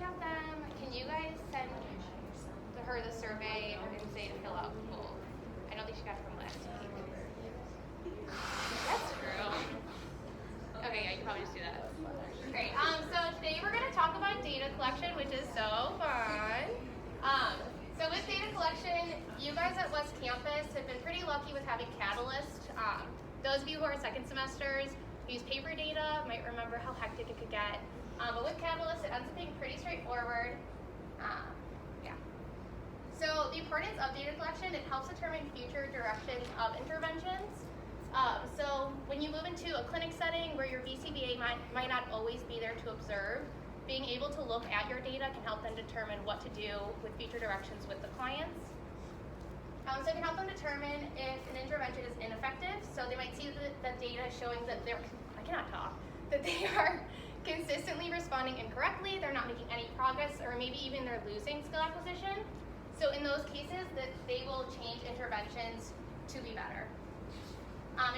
have them. Can you guys send her the survey and say to fill out? Cool. I don't think she got it from last week. That's true. Okay, yeah, you can probably just do that. Great. So today we're going to talk about data collection, which is so fun. So with data collection, you guys at West Campus have been pretty lucky with having Catalyst. Those of you who are second semesters who use paper data might remember how hectic it could get. But with Catalyst, it ends up being pretty straightforward. Yeah. So the importance of data collection, it helps determine future directions of interventions. So when you move into a clinic setting where your BCBA might not always be there to observe, being able to look at your data can help them determine what to do with future directions with the clients. So it can help them determine if an intervention is ineffective. So they might see the data showing that that they are consistently responding incorrectly, they're not making any progress, or maybe even they're losing skill acquisition. So in those cases, that they will change interventions to be better.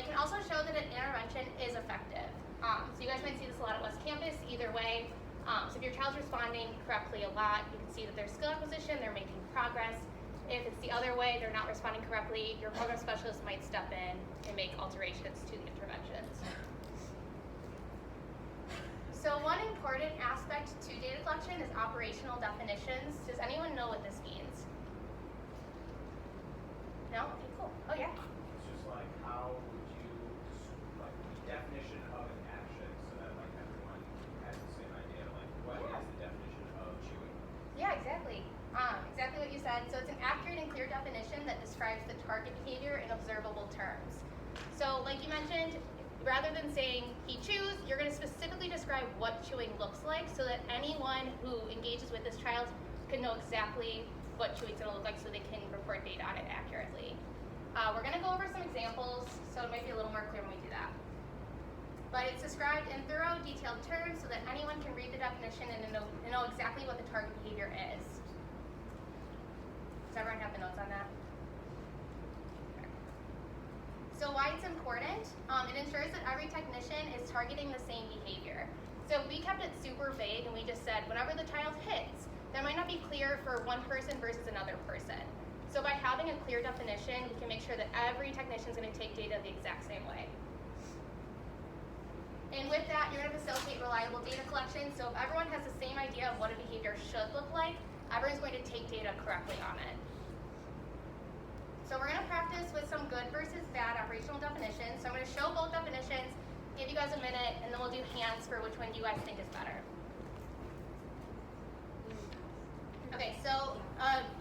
It can also show that an intervention is effective. So you guys might see this a lot at West Campus, either way. So if your child's responding correctly a lot, you can see that there's skill acquisition, they're making progress. If it's the other way, they're not responding correctly, your program specialist might step in and make alterations to the interventions. So one important aspect to data collection is operational definitions. Does anyone know what this means? No? Okay, cool. Oh, yeah? It's just like, how would you, like, the definition of an action so that, like, everyone has the same idea, like, what is the definition of chewing? Yeah, exactly. Exactly what you said. So it's an accurate and clear definition that describes the target behavior in observable terms. So like you mentioned, rather than saying he chews, you're going to specifically describe what chewing looks like so that anyone who engages with this child can know exactly what chewing is going to look like so they can report data on it accurately. We're going to go over some examples, so it might be a little more clear when we do that. But it's described in thorough, detailed terms so that anyone can read the definition and know exactly what the target behavior is. Does everyone have the notes on that? Okay. So why it's important? It ensures that every technician is targeting the same behavior. So if we kept it super vague and we just said, whenever the child hits, that might not be clear for one person versus another person. So by having a clear definition, we can make sure that every technician is going to take data the exact same way. And with that, you're going to facilitate reliable data collection. So if everyone has the same idea of what a behavior should look like, everyone's going to take data correctly on it. So we're going to practice with some good versus bad operational definitions. So I'm going to show both definitions, give you guys a minute, and then we'll do hands for which one you guys think is better. Okay, so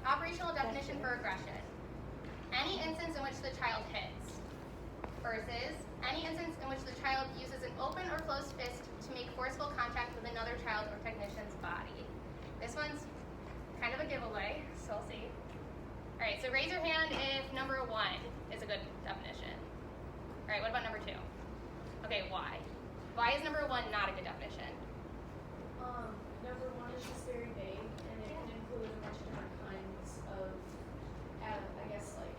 operational definition for aggression. Any instance in which the child hits versus any instance in which the child uses an open or closed fist to make forceful contact with another child or technician's body. This one's kind of a giveaway, so we'll see. All right, so raise your hand if number one is a good definition. All right, what about number two? Okay, why? Why is number one not a good definition? Number one is just very vague, and it can include a bunch of different kinds of, I guess, like,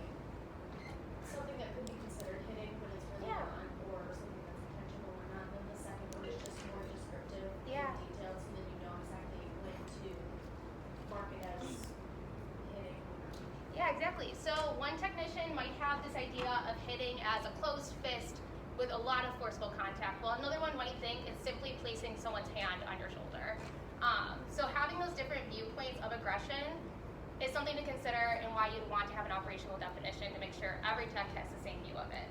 something that could be considered hitting when it's really not, or something that's intentional or not. Then the second one is just more descriptive and detailed, so then you know exactly when to mark it as hitting. Yeah, exactly. So one technician might have this idea of hitting as a closed fist with a lot of forceful contact, while another one might think it's simply placing someone's hand on your shoulder. So having those different viewpoints of aggression is something to consider and why you'd want to have an operational definition to make sure every tech has the same view of it.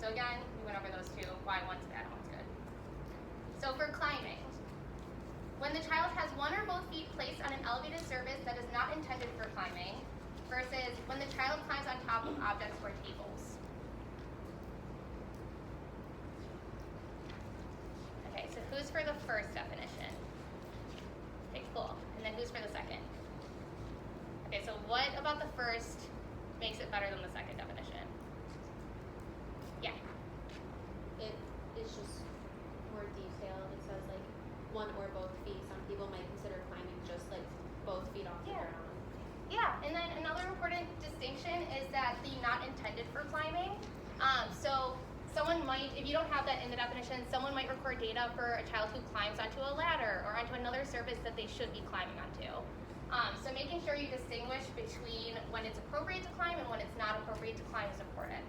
So again, we went over those two, why one's bad, one's good. So for climbing, when the child has one or both feet placed on an elevated surface that is not intended for climbing, versus when the child climbs on top of objects or tables. Okay, so who's for the first definition? Okay, cool. And then who's for the second? Okay, so what about the first makes it better than the second definition? Yeah. It is just more detailed. It says like one or both feet. Some people might consider climbing just like both feet off the ground. Yeah, and then another important distinction is that the not intended for climbing. So someone might, if you don't have that in the definition, someone might record data for a child who climbs onto a ladder or onto another surface that they should be climbing onto. So making sure you distinguish between when it's appropriate to climb and when it's not appropriate to climb is important.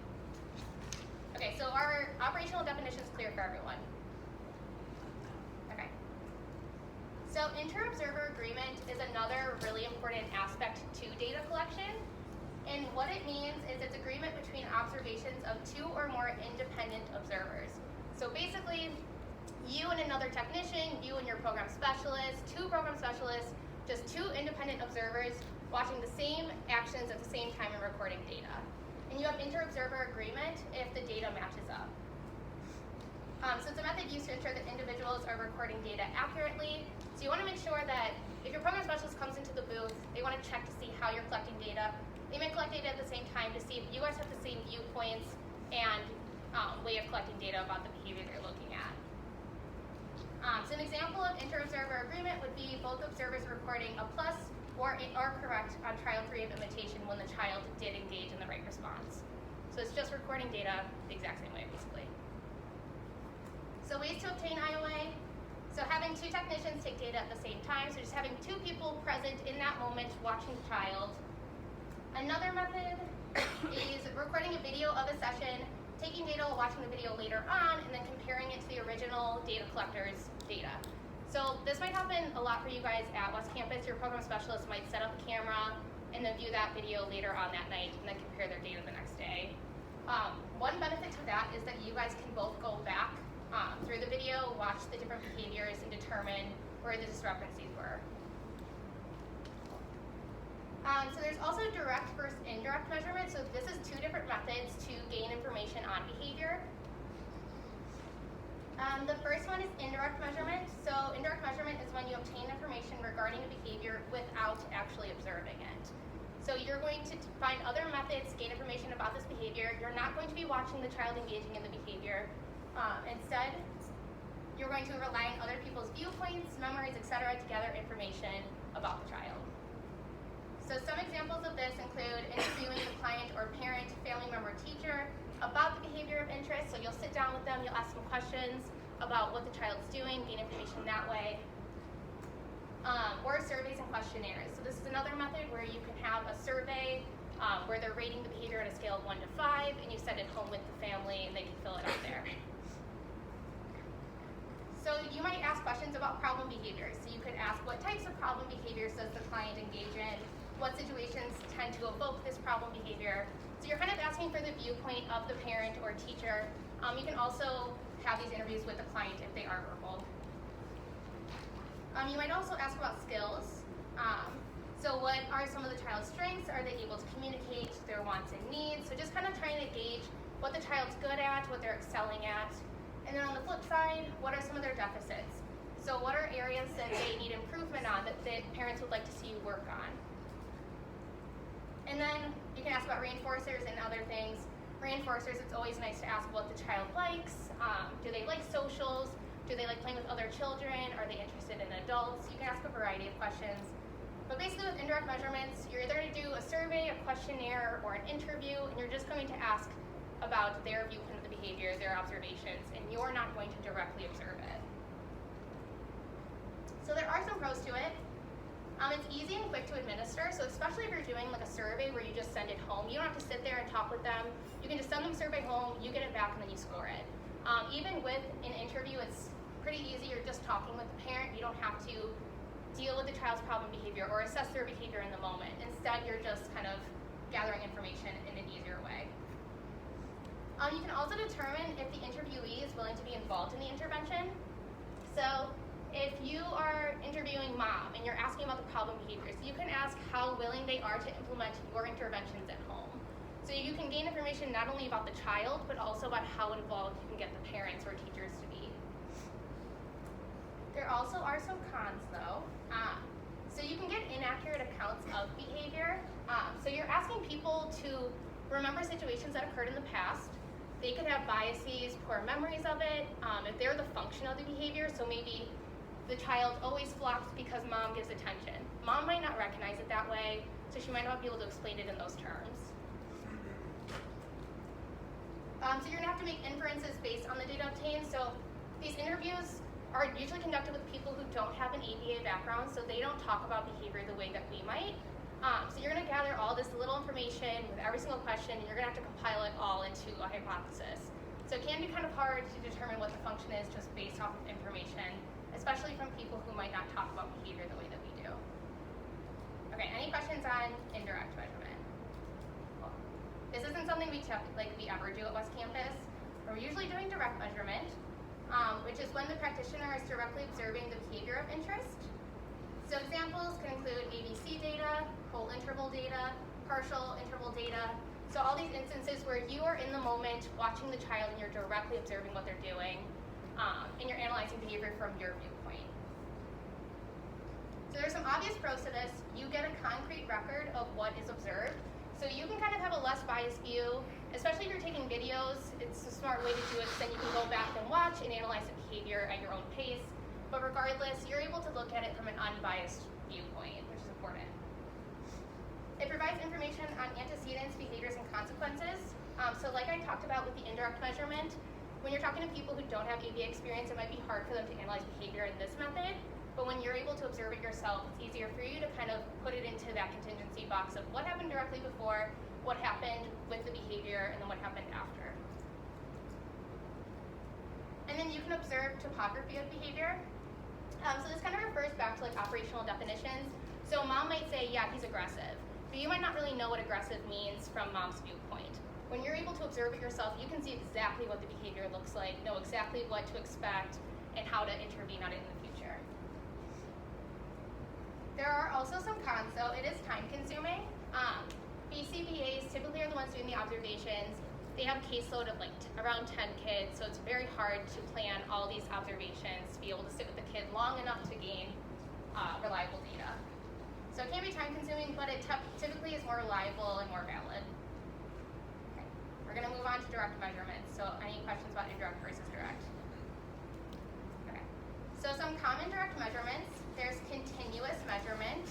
Okay, so our operational definition is clear for everyone. Okay. So Interobserver Agreement is another really important aspect to data collection. And what it means is it's agreement between observations of 2 or more independent observers. So basically, you and another technician, you and your program specialist, 2 program specialists, just 2 independent observers watching the same actions at the same time and recording data. And you have Interobserver Agreement if the data matches up. So it's a method used to ensure that individuals are recording data accurately. So you want to make sure that if your program specialist comes into the booth, they want to check to see how you're collecting data. They may collect data at the same time to see if you guys have the same viewpoints and way of collecting data about the behavior they're looking at. So an example of Interobserver Agreement would be both observers recording a plus or correct on trial 3 of imitation when the child did engage in the right response. So it's just recording data the exact same way, basically. So ways to obtain IOA. So having 2 technicians take data at the same time, so just having 2 people present in that moment watching the child. Another method is recording a video of a session, taking data while watching the video later on, and then comparing it to the original data collector's data. So this might happen a lot for you guys at West Campus. Your program specialist might set up a camera and then view that video later on that night and then compare their data the next day. One benefit to that is that you guys can both go back through the video, watch the different behaviors, and determine where the discrepancies were. So there's also direct versus indirect measurement. So this is 2 different methods to gain information on behavior. The first one is indirect measurement. So indirect measurement is when you obtain information regarding a behavior without actually observing it. So you're going to find other methods to gain information about this behavior. You're not going to be watching the child engaging in the behavior. Instead, you're going to rely on other people's viewpoints, memories, etc. to gather information about the child. So some examples of this include interviewing the client or parent, family member, teacher about the behavior of interest. So you'll sit down with them, you'll ask them questions about what the child's doing, gain information that way. Or surveys and questionnaires. So this is another method where you can have a survey where they're rating the behavior on a scale of 1 to 5, and you send it home with the family and they can fill it out there. So you might ask questions about problem behaviors. So you could ask, what types of problem behaviors does the client engage in? What situations tend to evoke this problem behavior? So you're kind of asking for the viewpoint of the parent or teacher. You can also have these interviews with the client if they are verbal. You might also ask about skills. So what are some of the child's strengths? Are they able to communicate their wants and needs? So just kind of trying to gauge what the child's good at, what they're excelling at. And then on the flip side, what are some of their deficits? So what are areas that they need improvement on that parents would like to see you work on? And then you can ask about reinforcers and other things. Reinforcers, it's always nice to ask what the child likes. Do they like socials? Do they like playing with other children? Are they interested in adults? You can ask a variety of questions. But basically with indirect measurements, you're either going to do a survey, a questionnaire, or an interview, and you're just going to ask about their viewpoint of the behavior, their observations, and you're not going to directly observe it. So there are some pros to it. It's easy and quick to administer, so especially if you're doing like a survey where you just send it home, you don't have to sit there and talk with them. You can just send them a survey home, you get it back, and then you score it. Even with an interview, it's pretty easy. You're just talking with the parent. You don't have to deal with the child's problem behavior or assess their behavior in the moment. Instead, you're just kind of gathering information in an easier way. You can also determine if the interviewee is willing to be involved in the intervention. So if you are interviewing mom and you're asking about the problem behaviors, you can ask how willing they are to implement your interventions at home. So you can gain information not only about the child, but also about how involved you can get the parents or teachers to be. There also are some cons though. So you can get inaccurate accounts of behavior. So you're asking people to remember situations that occurred in the past. They could have biases, poor memories of it. If they're the function of the behavior, so maybe the child always flops because mom gives attention. Mom might not recognize it that way, so she might not be able to explain it in those terms. So you're gonna have to make inferences based on the data obtained. So these interviews are usually conducted with people who don't have an ABA background, so they don't talk about behavior the way that we might. So you're gonna gather all this little information with every single question, and you're gonna have to compile it all into a hypothesis. So it can be kind of hard to determine what the function is just based off of information, especially from people who might not talk about behavior the way that we do. Okay, any questions on indirect measurement? Cool. This isn't something we ever do at West Campus. We're usually doing direct measurement, which is when the practitioner is directly observing the behavior of interest. So examples can include ABC data, whole interval data, partial interval data. So all these instances where you are in the moment watching the child and you're directly observing what they're doing, and you're analyzing behavior from your viewpoint. So there's some obvious pros to this. You get a concrete record of what is observed. So you can kind of have a less biased view, especially if you're taking videos. It's a smart way to do it, because then you can go back and watch and analyze the behavior at your own pace. But regardless, you're able to look at it from an unbiased viewpoint, which is important. It provides information on antecedents, behaviors, and consequences. So like I talked about with the indirect measurement, when you're talking to people who don't have ABA experience, it might be hard for them to analyze behavior in this method. But when you're able to observe it yourself, it's easier for you to kind of put it into that contingency box of what happened directly before, what happened with the behavior, and then what happened after. And then you can observe topography of behavior. So this kind of refers back to like operational definitions. So mom might say, yeah, he's aggressive. But you might not really know what aggressive means from mom's viewpoint. When you're able to observe it yourself, you can see exactly what the behavior looks like, know exactly what to expect, and how to intervene on it in the future. There are also some cons, so it is time consuming. BCBAs typically are the ones doing the observations. They have a caseload of around 10 kids, so it's very hard to plan all these observations, to be able to sit with the kid long enough to gain reliable data. So it can be time consuming, but it typically is more reliable and more valid. Okay. We're gonna move on to direct measurements. So any questions about indirect versus direct? Okay. So some common direct measurements. There's continuous measurement.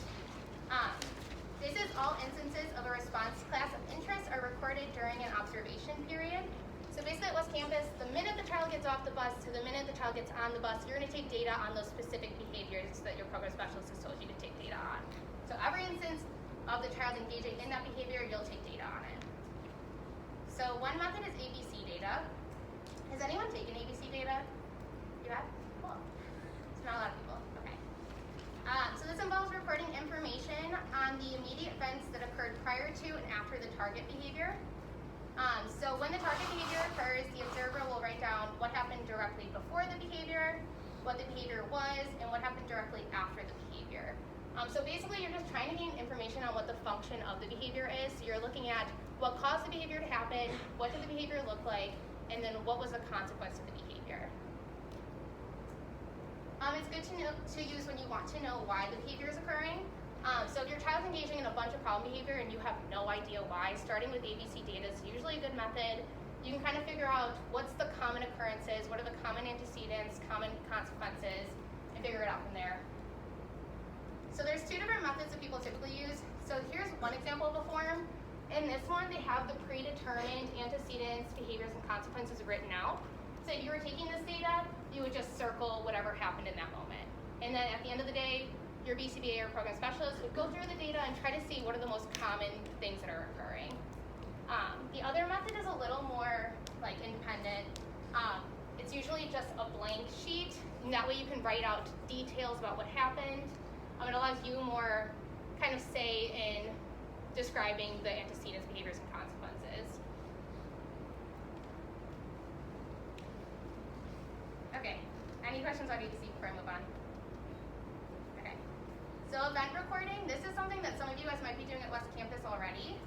This is all instances of a response class of interest are recorded during an observation period. So basically at West Campus, the minute the child gets off the bus to the minute the child gets on the bus, you're going to take data on those specific behaviors that your program specialist has told you to take data on. So every instance of the child engaging in that behavior, you'll take data on it. So one method is ABC data. Has anyone taken ABC data? You have? Cool. It's not a lot of people. Okay. So this involves reporting information on the immediate events that occurred prior to and after the target behavior. So when the target behavior occurs, the observer will write down what happened directly before the behavior, what the behavior was, and what happened directly after the behavior. So basically you're just trying to gain information on what the function of the behavior is. So you're looking at what caused the behavior to happen, what did the behavior look like, and then what was the consequence of the behavior. It's good to use when you want to know why the behavior is occurring. So if your child's engaging in a bunch of problem behavior and you have no idea why, starting with ABC data is usually a good method. You can kind of figure out what's the common occurrences, what are the common antecedents, common consequences, and figure it out from there. So there's two different methods that people typically use. So here's one example of a form. In this one, they have the predetermined antecedents, behaviors, and consequences written out. So if you were taking this data, you would just circle whatever happened in that moment. And then at the end of the day, your BCBA or program specialist would go through the data and try to see what are the most common things that are occurring. The other method is a little more independent. It's usually just a blank sheet, and that way you can write out details about what happened. It allows you more kind of say in describing the antecedents, behaviors, and consequences. Okay, any questions on ABC before I move on? Okay, so event recording, this is something that some of you guys might be doing at West Campus already.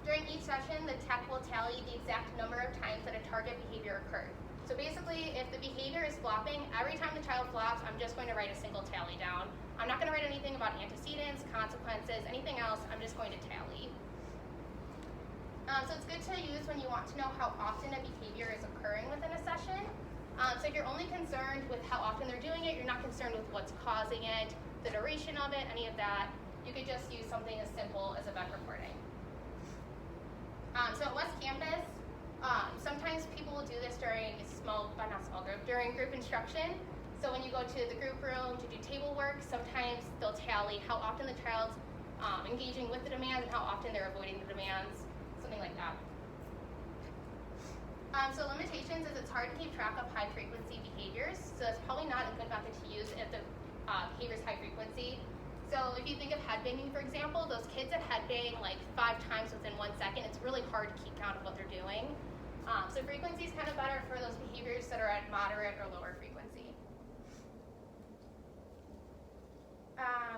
During each session, the tech will tally the exact number of times that a target behavior occurred. So basically, if the behavior is flopping, every time the child flops, I'm just going to write a single tally down. I'm not going to write anything about antecedents, consequences, anything else, I'm just going to tally. So it's good to use when you want to know how often a behavior is occurring within a session. So if you're only concerned with how often they're doing it, you're not concerned with what's causing it, the duration of it, any of that, you could just use something as simple as event reporting. So at West Campus, sometimes people will do this during during group instruction. So when you go to the group room to do table work, sometimes they'll tally how often the child's engaging with the demands and how often they're avoiding the demands, something like that. So limitations is it's hard to keep track of high frequency behaviors, so it's probably not a good method to use if the behavior's high frequency. So if you think of headbanging, for example, those kids that headbang like 5 times within 1 second, it's really hard to keep count of what they're doing. So frequency is kind of better for those behaviors that are at moderate or lower frequency.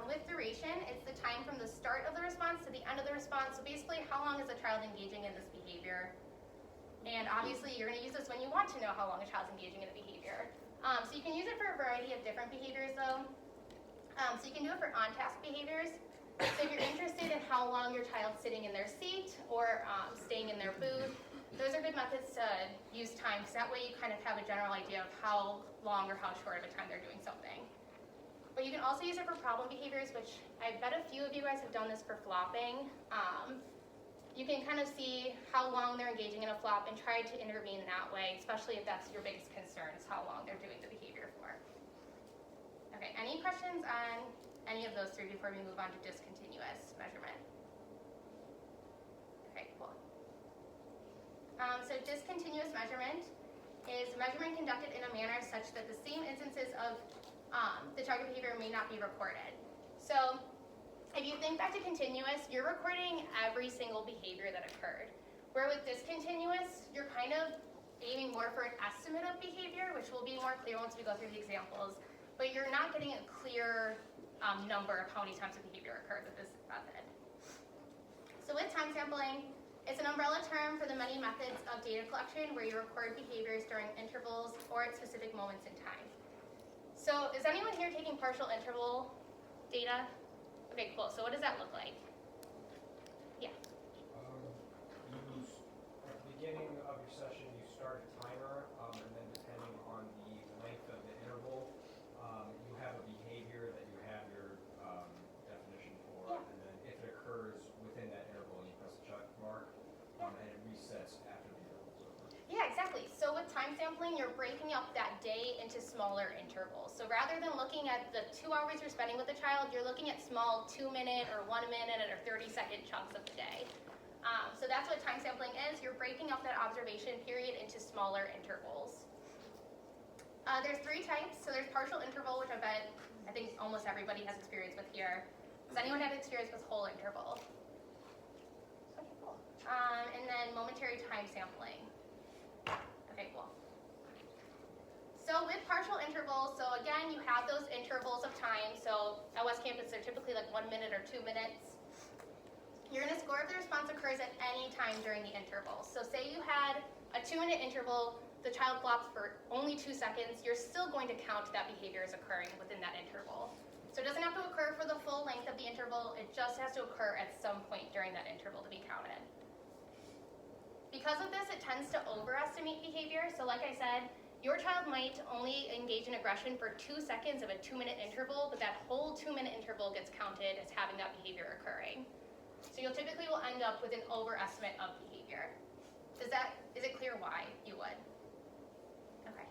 With duration, it's the time from the start of the response to the end of the response. So basically, how long is the child engaging in this behavior? And obviously, you're going to use this when you want to know how long a child's engaging in a behavior. So you can use it for a variety of different behaviors, though. So you can do it for on-task behaviors. So if you're interested in how long your child's sitting in their seat or staying in their booth, those are good methods to use time, because that way you kind of have a general idea of how long or how short of a time they're doing something. But you can also use it for problem behaviors, which I bet a few of you guys have done this for flopping. You can kind of see how long they're engaging in a flop and try to intervene that way, especially if that's your biggest concern, is how long they're doing the behavior for. Okay, any questions on any of those three before we move on to discontinuous measurement? Okay, cool. So discontinuous measurement is measurement conducted in a manner such that the same instances of the target behavior may not be recorded. So if you think back to continuous, you're recording every single behavior that occurred. Where with discontinuous, you're kind of aiming more for an estimate of behavior, which will be more clear once we go through the examples, but you're not getting a clear number of how many times a behavior occurred with this method. So with time sampling, it's an umbrella term for the many methods of data collection where you record behaviors during intervals or at specific moments in time. So is anyone here taking partial interval data? Okay, cool. So what does that look like? Yeah. At the beginning of your session, you start a timer, and then depending on the length of the interval, you have a behavior that you have your definition for, Yeah. and then if it occurs within that interval, you press the check mark, and it resets after the interval is over. Yeah, exactly. So with time sampling, you're breaking up that day into smaller intervals. So rather than looking at the 2 hours you're spending with the child, you're looking at small 2-minute or 1-minute or 30-second chunks of the day. So that's what time sampling is. You're breaking up that observation period into smaller intervals. There's 3 types. So there's partial interval, which I think almost everybody has experience with here. Does anyone have experience with whole interval? Okay, cool. And then momentary time sampling. Okay, cool. So with partial intervals, so again, you have those intervals of time. So at West Campus, they're typically like 1 minute or 2 minutes. You're going to score if the response occurs at any time during the interval. So say you had a 2-minute interval, the child flops for only 2 seconds, you're still going to count that behavior is occurring within that interval. So it doesn't have to occur for the full length of the interval, it just has to occur at some point during that interval to be counted. Because of this, it tends to overestimate behavior. So like I said, your child might only engage in aggression for 2 seconds of a 2-minute interval, but that whole 2-minute interval gets counted as having that behavior occurring. So you'll typically will end up with an overestimate of behavior. Is it clear why you would? Okay.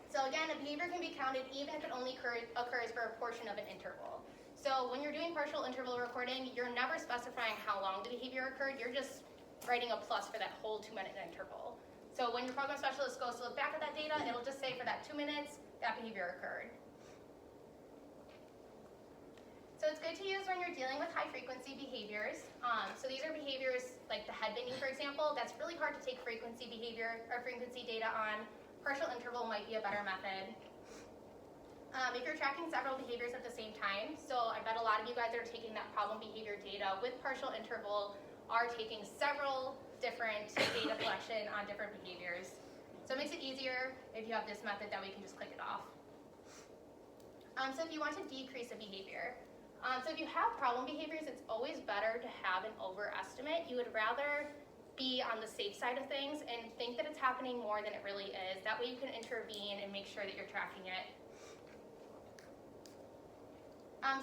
So again, a behavior can be counted even if it only occurs for a portion of an interval. So when you're doing partial interval recording, you're never specifying how long the behavior occurred, you're just writing a plus for that whole 2-minute interval. So when your program specialist goes to look back at that data, it'll just say for that 2 minutes, that behavior occurred. So it's good to use when you're dealing with high frequency behaviors. So these are behaviors like the headbanging, for example. That's really hard to take frequency behavior or frequency data on. Partial interval might be a better method. If you're tracking several behaviors at the same time, so I bet a lot of you guys that are taking that problem behavior data with partial interval are taking several different data collection on different behaviors. So it makes it easier if you have this method that we can just click it off. So if you want to decrease a behavior, so if you have problem behaviors, it's always better to have an overestimate. You would rather be on the safe side of things and think that it's happening more than it really is. That way you can intervene and make sure that you're tracking it.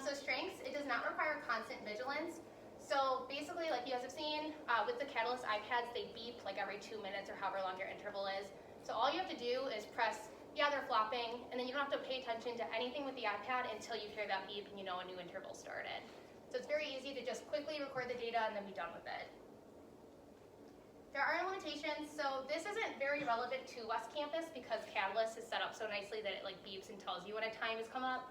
So strengths, it does not require constant vigilance. So basically, like you guys have seen, with the Catalyst iPads, they beep like every 2 minutes or however long your interval is. So all you have to do is press yeah, they're flopping, and then you don't have to pay attention to anything with the iPad until you hear that beep and you know a new interval started. So it's very easy to just quickly record the data and then be done with it. There are limitations, so this isn't very relevant to West Campus because Catalyst is set up so nicely that it like beeps and tells you when a time has come up.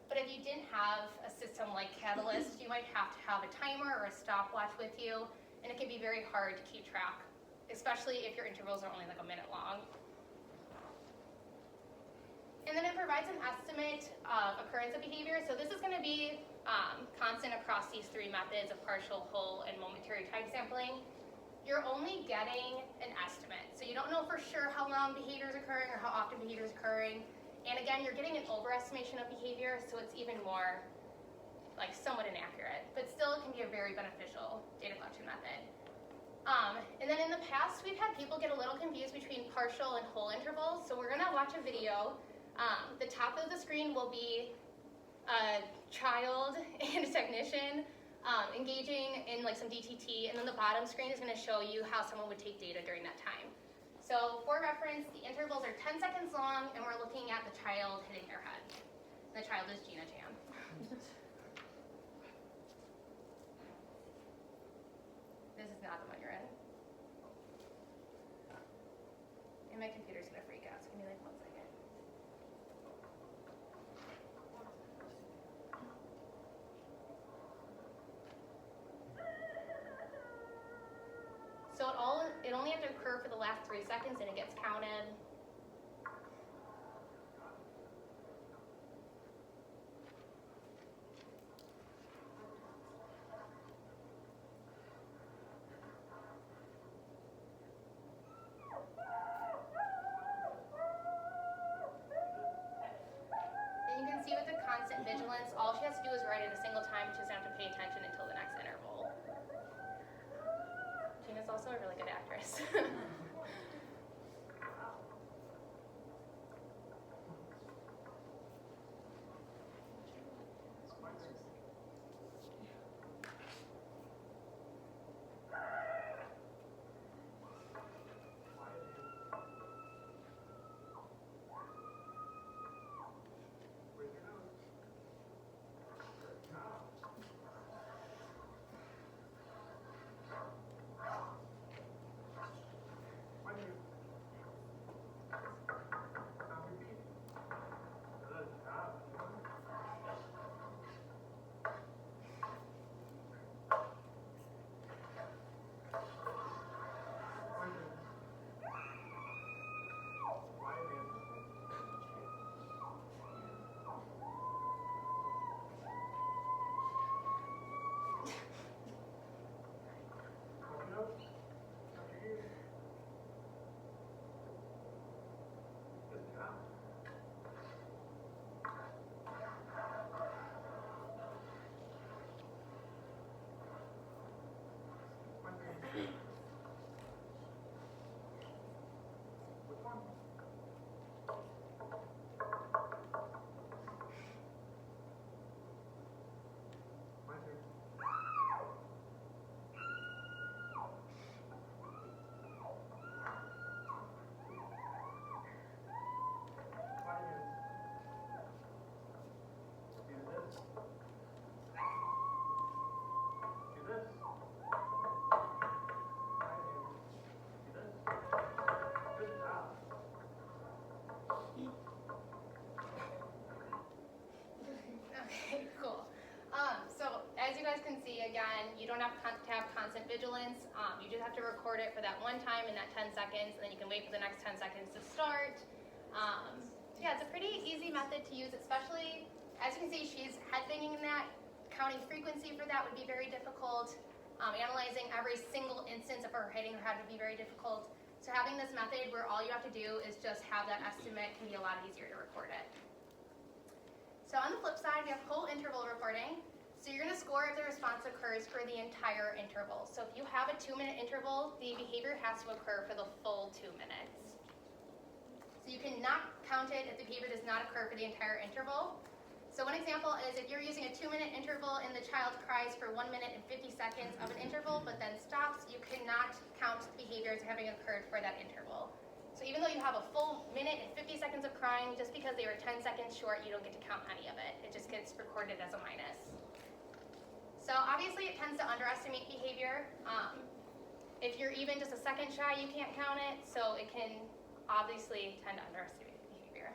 But if you didn't have a system like Catalyst, you might have to have a timer or a stopwatch with you, and it can be very hard to keep track, especially if your intervals are only like a minute long. And then it provides an estimate of occurrence of behavior. So this is going to be constant across these three methods of partial, whole, and momentary time sampling. You're only getting an estimate. So you don't know for sure how long behavior is occurring or how often behavior is occurring. And again, you're getting an overestimation of behavior, so it's even more like somewhat inaccurate. But still, it can be a very beneficial data collection method. And then in the past, we've had people get a little confused between partial and whole intervals. So we're going to watch a video. The top of the screen will be a child and a technician engaging in like some DTT, and then the bottom screen is going to show you how someone would take data during that time. So for reference, the intervals are 10 seconds long, and we're looking at the child hitting their head. The child is Gina Chan. This is not the one you're in. And my computer's going to freak out, so give me like 1 second. So it only has to occur for the last 3 seconds and it gets counted. And you can see with the constant vigilance, all she has to do is write it a single time. She doesn't have to pay attention until the next interval. Gina's also a really good actress. Again, you don't have to have constant vigilance. You just have to record it for that one time in that 10 seconds, and then you can wait for the next 10 seconds to start. Yeah, it's a pretty easy method to use, especially, as you can see, she's headbanging in that. Counting frequency for that would be very difficult. Analyzing every single instance of her hitting her head would be very difficult. So having this method where all you have to do is just have that estimate can be a lot easier to record it. So on the flip side, we have whole interval reporting. So you're going to score if the response occurs for the entire interval. So if you have a 2-minute interval, the behavior has to occur for the full 2 minutes. So you cannot count it if the behavior does not occur for the entire interval. So one example is if you're using a 2-minute interval and the child cries for 1 minute and 50 seconds of an interval but then stops, you cannot count the behavior as having occurred for that interval. So So even though you have a full minute and 50 seconds of crying, just because they were 10 seconds short, you don't get to count any of it. It just gets recorded as a minus. So obviously it tends to underestimate behavior. If you're even just a second shy, you can't count it, so it can obviously tend to underestimate behavior.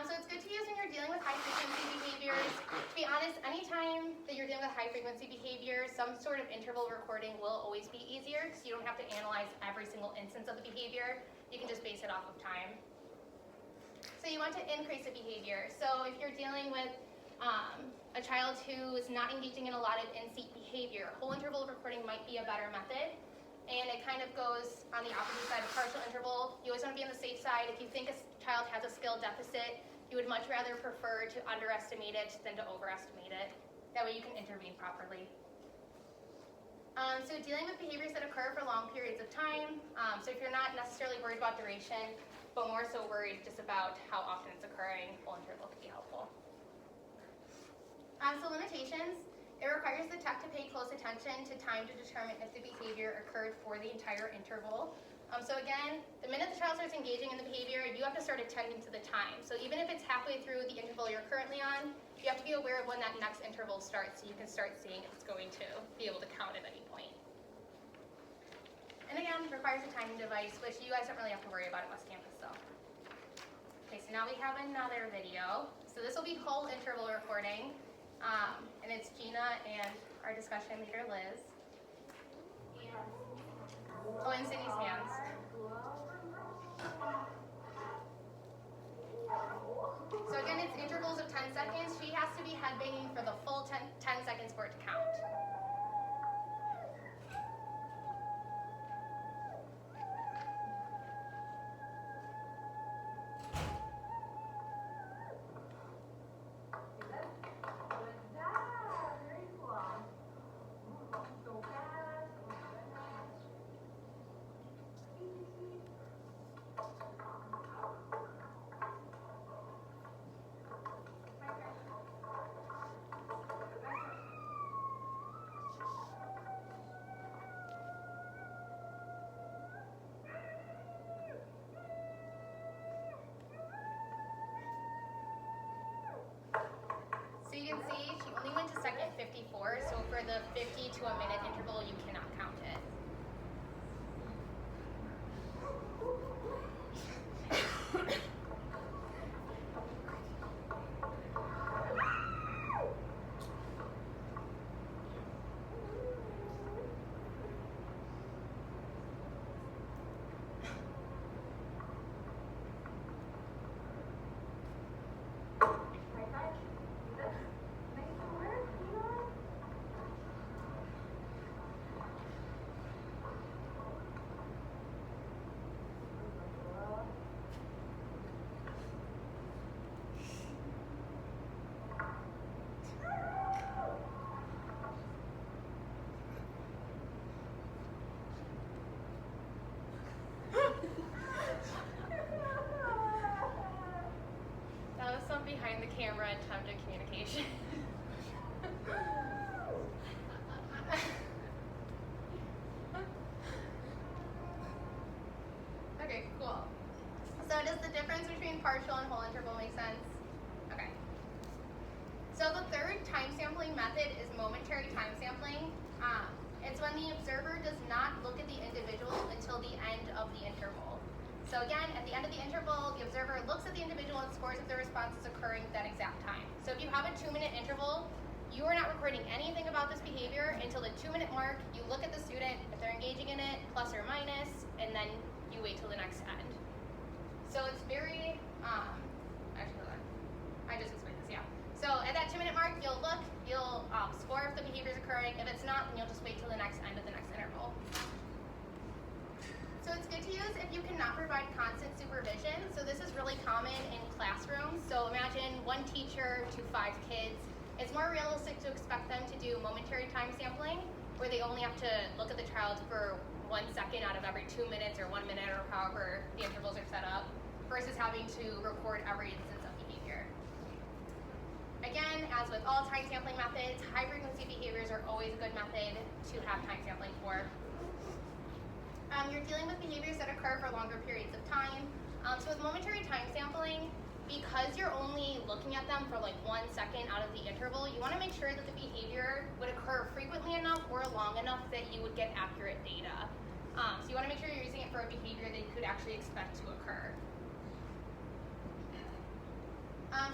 So it's good to use when you're dealing with high frequency behaviors. To be honest, anytime that you're dealing with high frequency behavior, some sort of interval recording will always be easier because you don't have to analyze every single instance of the behavior. You can just base it off of time. So you want to increase the behavior. So if you're dealing with a child who is not engaging in a lot of in-seat behavior, whole interval recording might be a better method. And it kind of goes on the opposite side of partial interval. You always want to be on the safe side. If you think a child has a skill deficit, you would much rather prefer to underestimate it than to overestimate it. That way you can intervene properly. So dealing with behaviors that occur for long periods of time. So if you're not necessarily worried about duration, but more so worried just about how often it's occurring, whole interval could be helpful. So limitations. It requires the tech to pay close attention to time to determine if the behavior occurred for the entire interval. So again, the minute the child starts engaging in the behavior, you have to start attending to the time. So even if it's halfway through the interval you're currently on, you have to be aware of when that next interval starts so you can start seeing if it's going to be able to count at any point. And again, requires a timing device, which you guys don't really have to worry about at West Campus, so. Okay, so now we have another video. So this will be whole interval recording. And it's Gina and our discussion leader, Liz. Oh, and Sydney's hands. So again, it's intervals of 10 seconds. She has to be headbanging for the full 10 seconds for it to count. So you can see she only went to second 54, so for the 50 to a minute interval, you cannot count it. That was some behind the camera attempted communication. Okay, cool. So does the difference between partial and whole interval make sense? Okay. So the third time sampling method is momentary time sampling. It's when the observer does not look at the individual until the end of the interval. So again, at the end of the interval, the observer looks at the individual and scores if the response is occurring at that exact time. So if you have a 2-minute interval, you are not recording anything about this behavior until the 2-minute mark. You look at the student, if they're engaging in it, plus or minus, and then you wait till the next end. So it's very, actually, hold on. I just explained this, yeah. So at that 2-minute mark, you'll look, you'll score if the behavior is occurring. If it's not, then you'll just wait till the next end of the next interval. So it's good to use if you cannot provide constant supervision. So this is really common in classrooms. So imagine one teacher to 5 kids. It's more realistic to expect them to do momentary time sampling, where they only have to look at the child for 1 second out of every 2 minutes or 1 minute or however the intervals are set up, versus having to record every instance of behavior. Again, as with all time sampling methods, high frequency behaviors are always a good method to have time sampling for. You're dealing with behaviors that occur for longer periods of time. So with momentary time sampling, because you're only looking at them for like 1 second out of the interval, you want to make sure that the behavior would occur frequently enough or long enough that you would get accurate data. So you want to make sure you're using it for a behavior that you could actually expect to occur.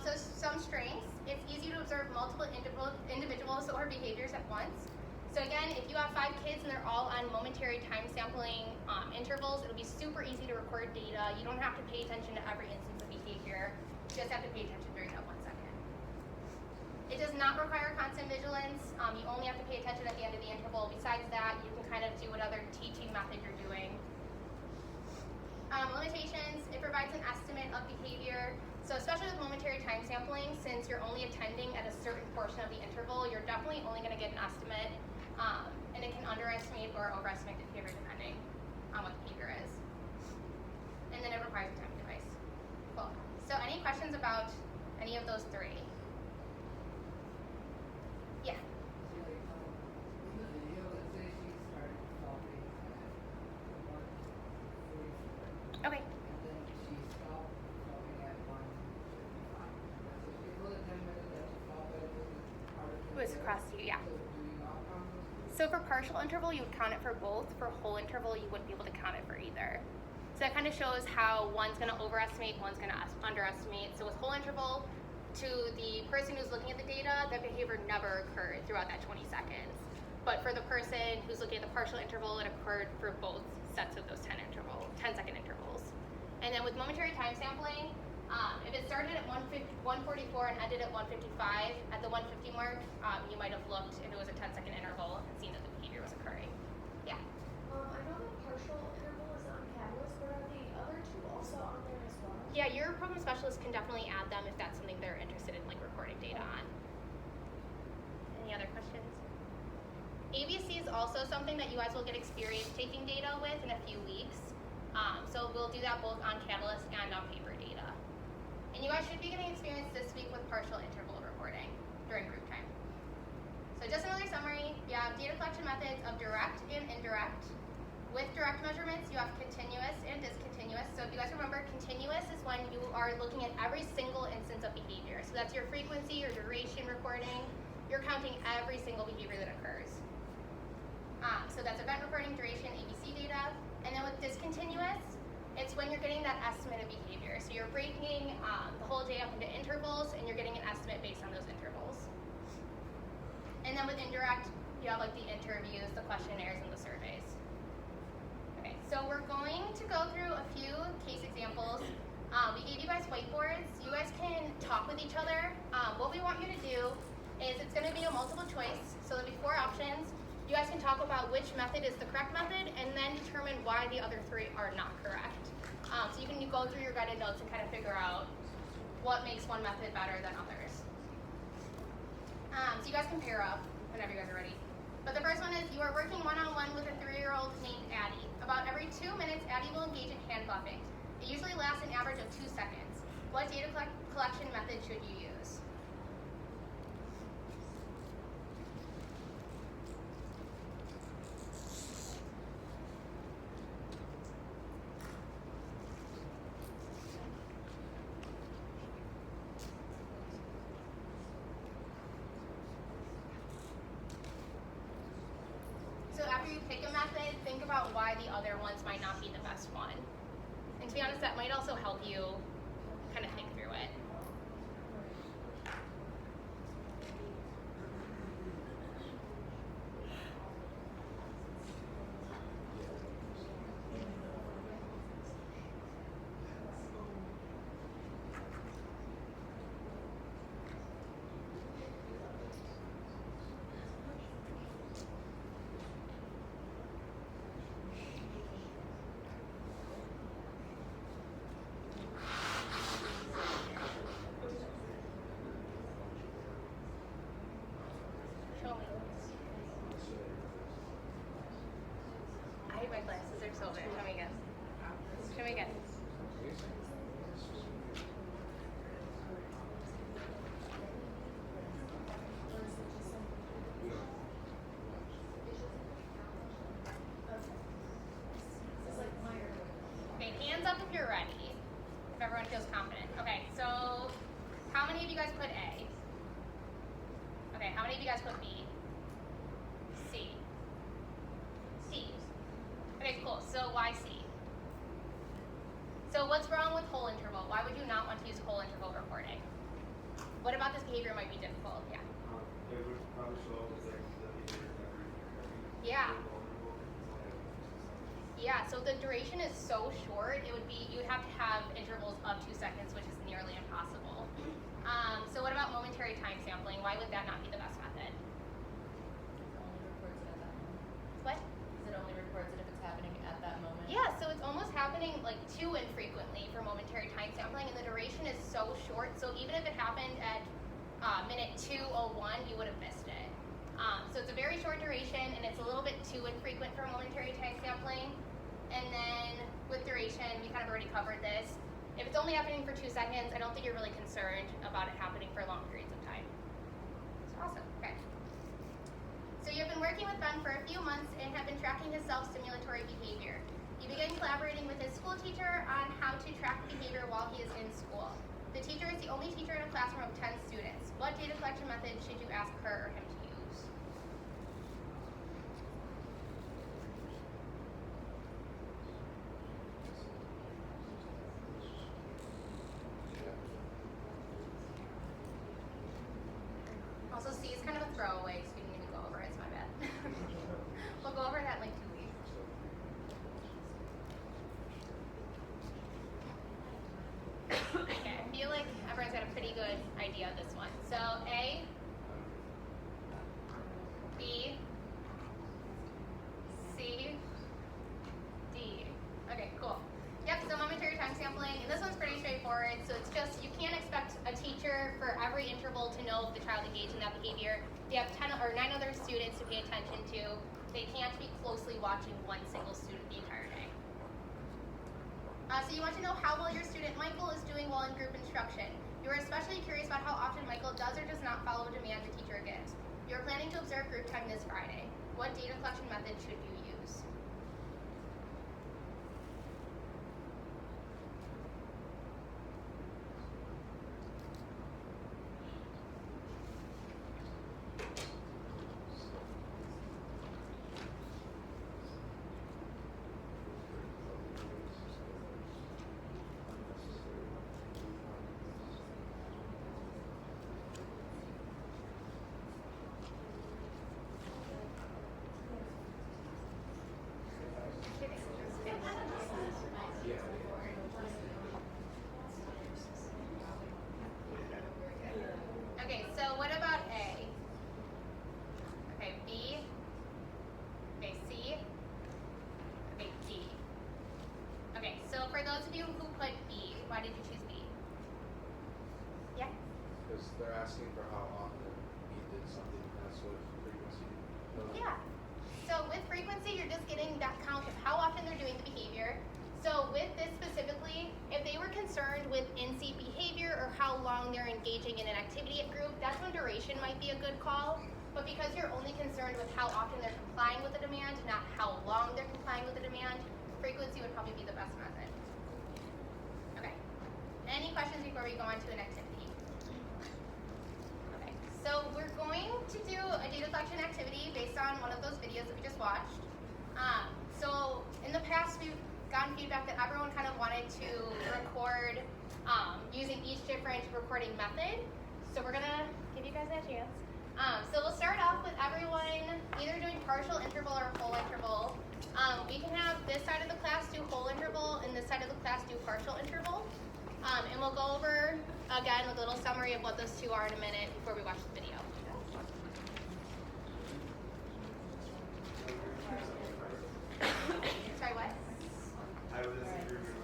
So some strengths, it's easy to observe multiple individuals or behaviors at once. So again, if you have 5 kids and they're all on momentary time sampling intervals, it'll be super easy to record data. You don't have to pay attention to every instance of behavior. You just have to pay attention during that 1 second. It does not require constant vigilance. You only have to pay attention at the end of the interval. Besides that, you can kind of do whatever teaching method you're doing. Limitations, it provides an estimate of behavior. So especially with momentary time sampling, since you're only attending at a certain portion of the interval, you're definitely only going to get an estimate, and it can underestimate or overestimate the behavior depending on what the behavior is. And then it requires a timing device. Cool. So any questions about any of those 3? Yeah. Okay. It was across you, yeah. So for partial interval, you would count it for both. For whole interval, you wouldn't be able to count it for either. So that kind of shows how one's going to overestimate, one's going to underestimate. So with whole interval, to the person who's looking at the data, that behavior never occurred throughout that 20 seconds. But for the person who's looking at the partial interval, it occurred for both sets of those 10-second intervals. And then with momentary time sampling, if it started at 144 and ended at 155, at the 150 mark, you might have looked if it was a 10-second interval and seen that the behavior was occurring. Yeah? I know the partial interval is on Catalyst, but are the other 2 also on there as well? Yeah, your program specialist can definitely add them if that's something they're interested in, like recording data on. Any other questions? ABC is also something that you guys will get experience taking data with in a few weeks. So we'll do that both on Catalyst and on paper data. And you guys should be getting experience this week with partial interval recording during group time. So just another summary, you have data collection methods of direct and indirect. With direct measurements, you have continuous and discontinuous. So if you guys remember, continuous is when you are looking at every single instance of behavior. So that's your frequency, your duration recording. You're counting every single behavior that occurs. So that's event recording, duration, ABC data. And then with discontinuous, it's when you're getting that estimate of behavior. So you're breaking the whole day up into intervals, and you're getting an estimate based on those intervals. And then with indirect, you have like the interviews, the questionnaires, and the surveys. Okay, so we're going to go through a few case examples. We gave you guys whiteboards. You guys can talk with each other. What we want you to do is it's going to be a multiple choice. So there'll be 4 options. You guys can talk about which method is the correct method and then determine why the other 3 are not correct. So you can go through your guided notes and kind of figure out what makes one method better than others. So you guys can pair up whenever you guys are ready. But the first one is you are working one-on-one with a 3-year-old named Addie. About every 2 minutes, Addie will engage in hand buffing. It usually lasts an average of 2 seconds. What data collection method should you use? So after you pick a method, think about why the other ones might not be the best one. And to be honest, that might also help you kind of think through it. of you guys put B? C. C. Okay, cool. So why C? So what's wrong with whole interval? Why would you not want to use whole interval reporting? What about this behavior might be difficult? Yeah. It would probably show like the behavior every. Yeah. Yeah, so the duration is so short, you would have to have intervals of 2 seconds, which is nearly impossible. So what about momentary time sampling? Why would that not be the best method? What? It only records it if it's happening at that moment. Yeah, so it's almost happening like too infrequently for momentary time sampling, and the duration is so short, so even if it happened at minute 2:01, you would have missed it. So it's a very short duration, and it's a little bit too infrequent for momentary time sampling. And then with duration, we kind of already covered this. If it's only happening for 2 seconds, I don't think you're really concerned about it happening for long periods of time. It's awesome. Okay. So you've been working with Ben for a few months and have been tracking his self-stimulatory behavior. You begin collaborating with his school teacher on how to track behavior while he is in school. The teacher is the only teacher in a classroom of 10 students. What data collection method should you ask her or him to use? Also, C is kind of a throwaway, so we didn't even go over it, it's my bad. We'll go over that in like 2 weeks. Okay, I feel like everyone's got a pretty good idea of this one. So A, B, C, D. Okay, cool. Yep, so momentary time sampling, and this one's pretty straightforward. So it's just, you can't expect a teacher for every interval to know if the child engaged in that behavior. They have 10 or 9 other students to pay attention to. They can't be closely watching one single student the entire day. So you want to know how well your student Michael is doing well in group instruction. You are especially curious about how often Michael does or does not follow a demand the teacher gives. You are planning to observe group time this Friday. What data collection method should you use? Okay, so what about A? Okay, B. Okay, C. Okay, D. Okay, so for those of you who put B, why did you choose B? Yeah? Because they're asking for how often he did something, that's what frequency. Yeah. So with frequency, you're just getting that count of how often they're doing the behavior. So with this specifically, if they were concerned with in-seat behavior or how long they're engaging in an activity at group, that's when duration might be a good call. But because you're only concerned with how often they're complying with the demand, not how long they're complying with the demand, frequency would probably be the best method. Okay. Any questions before we go on to an activity? Okay. So we're going to do a data collection activity based on one of those videos that we just watched. So in the past, we've gotten feedback that everyone kind of wanted to record using each different recording method. So we're gonna give you guys that chance. So we'll start off with everyone either doing partial interval or whole interval. We can have this side of the class do whole interval and this side of the class do partial interval. And we'll go over again with a little summary of what those two are in a minute before we watch the video. Sorry, what? I would disagree with you.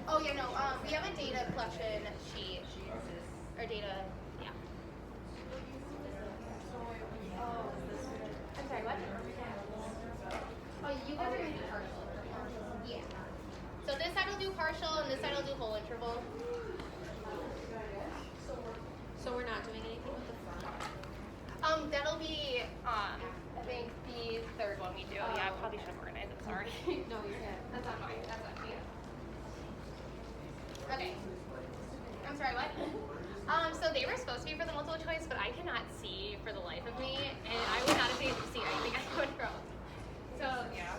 Oh yeah, no. We have a data collection sheet or data. Yeah. I'm sorry. What? Oh, you guys are gonna do partial. Yeah. So this side will do partial, and this side will do whole interval. So we're not doing anything with the front? That'll be I think the third one we do. Yeah, I probably should have organized it. Sorry. No, you can't. That's not mine. That's not me. Okay. I'm sorry, what? So they were supposed to be for the multiple choice, but I cannot see for the life of me, and I would not have been able to see anything I would wrote. So yeah.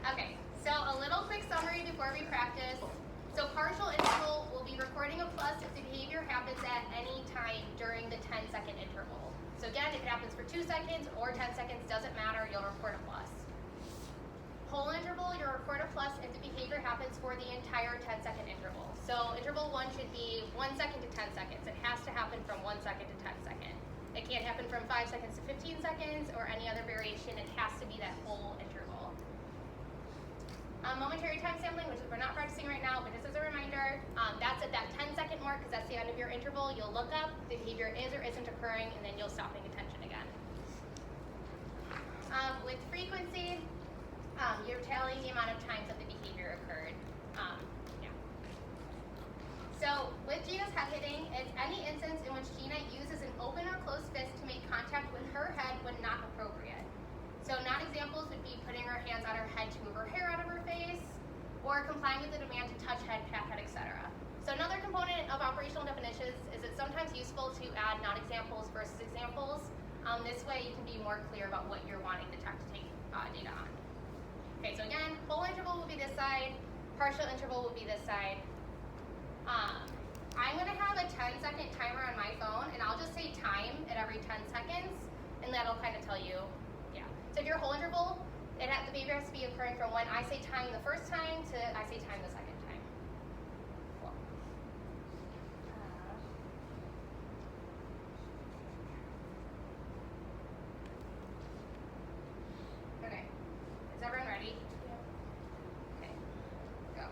Okay, so a little quick summary before we practice. So partial interval will be recording a plus if the behavior happens at any time during the 10-second interval. So again, if it happens for 2 seconds or 10 seconds, doesn't matter, you'll record a plus. Whole interval, you'll record a plus if the behavior happens for the entire 10-second interval. So interval 1 should be 1 second to 10 seconds. It has to happen from 1 second to 10 seconds. It can't happen from 5 seconds to 15 seconds or any other variation. It has to be that whole interval. Momentary time sampling, which is we're not practicing right now, but just as a reminder, that's at that 10-second mark because that's the end of your interval. You'll look up, the behavior is or isn't occurring, and then you'll stop paying attention again. With frequency, you're tallying the amount of times that the behavior occurred. Yeah. So with Gina's head hitting, it's any instance in which Gina uses an open or closed fist to make contact with her head when not appropriate. So non-examples would be putting her hands on her head to move her hair out of her face, or complying with the demand to touch head, pat head, etc. So another component of operational definitions is it's sometimes useful to add non-examples versus examples. This way you can be more clear about what you're wanting the tech to take data on. Okay, so again, whole interval will be this side, partial interval will be this side. I'm going to have a 10-second timer on my phone, and I'll just say time at every 10 seconds, and that'll kind of tell you, yeah. So if your whole interval, the behavior has to be occurring from when I say time the first time to I say time the second time. Cool. Okay, is everyone ready? Okay, go.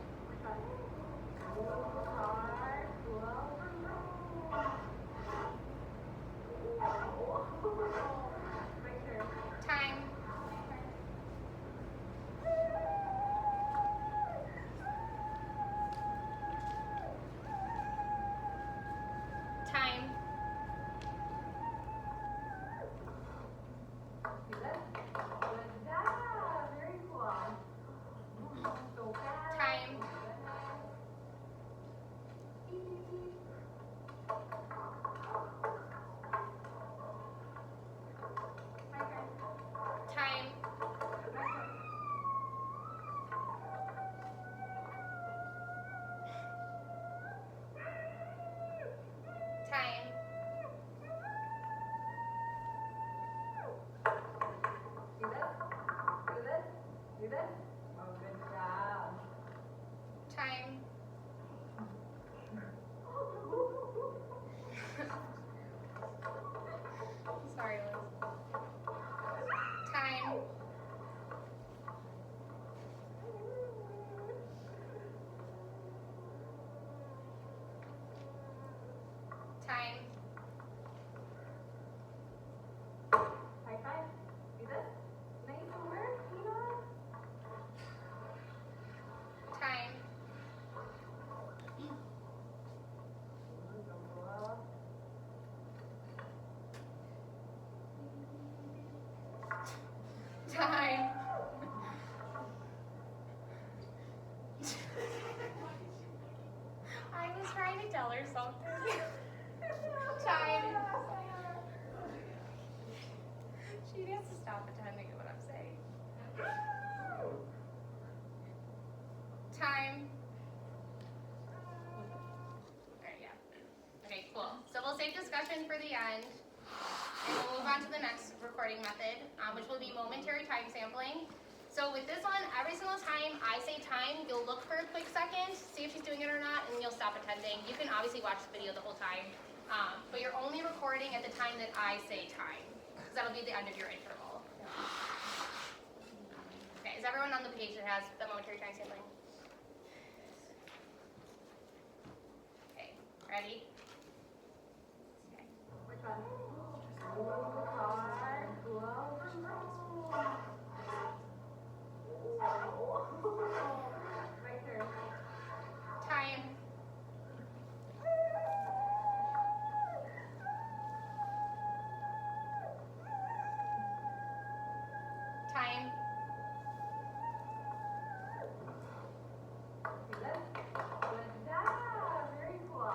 Time. Time. Time. Time. Time. Time. Sorry, Liz. Time. Time. Time. Time. I was trying to tell her something. Time. She has to stop pretending to what I'm saying. Time. Alright, yeah. Okay, cool. So we'll save discussion for the end, and we'll move on to the next recording method, which will be momentary time sampling. So with this one, every single time I say time, you'll look for a quick second, see if she's doing it or not, and you'll stop attending. You can obviously watch the video the whole time, but you're only recording at the time that I say time, because that'll be the end of your interval. Okay, is everyone on the page that has the momentary time sampling? Okay, ready? Okay. Which one? Right there. Time. Time. Very cool.